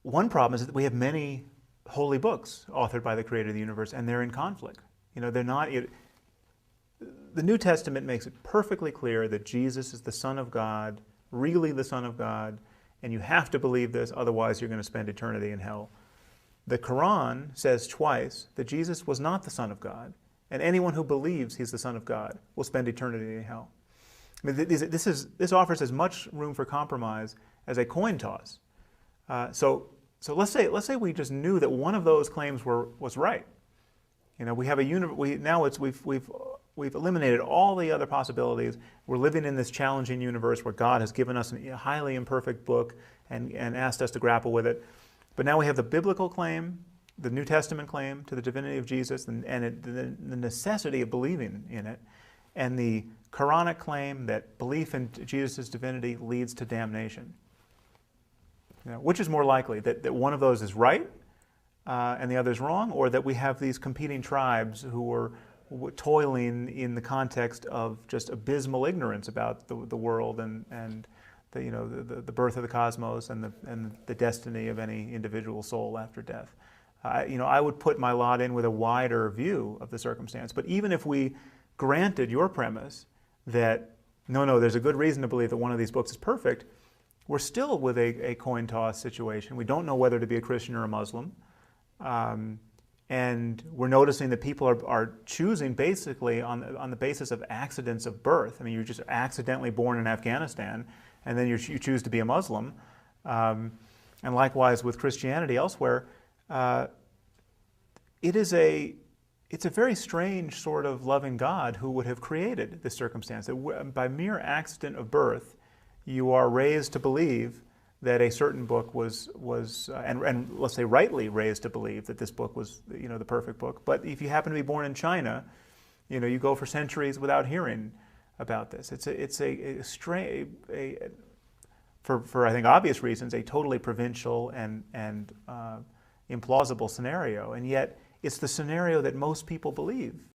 one problem is that we have many holy books authored by the creator of the universe, and they're in conflict. They're not. The New Testament makes it perfectly clear that Jesus is the Son of God, really the Son of God, and you have to believe this, otherwise you're going to spend eternity in hell. The Quran says twice that Jesus was not the Son of God, and anyone who believes he's the Son of God will spend eternity in hell. I mean, this offers as much room for compromise as a coin toss. So let's say we just knew that one of those claims was right. We have we've eliminated all the other possibilities. We're living in this challenging universe where God has given us a highly imperfect book and asked us to grapple with it. But now we have the biblical claim, the New Testament claim to the divinity of Jesus, and the necessity of believing in it, and the Quranic claim that belief in Jesus' divinity leads to damnation. Which is more likely, that one of those is right and the other is wrong, or that we have these competing tribes who are toiling in the context of just abysmal ignorance about the world and the birth of the cosmos and the destiny of any individual soul after death. I would put my lot in with a wider view of the circumstance. But even if we granted your premise that no, there's a good reason to believe that one of these books is perfect, we're still with a coin toss situation. We don't know whether to be a Christian or a Muslim. And we're noticing that people are choosing basically on the basis of accidents of birth. I mean, you're just accidentally born in Afghanistan, and then you choose to be a Muslim. And likewise with Christianity elsewhere, it's a very strange sort of loving God who would have created this circumstance. That by mere accident of birth, you are raised to believe that a certain book was and let's say rightly raised to believe that this book was the perfect book. But if you happen to be born in China, you go for centuries without hearing about this. It's a strange, for I think obvious reasons, a totally provincial and implausible scenario, and yet it's the scenario that most people believe.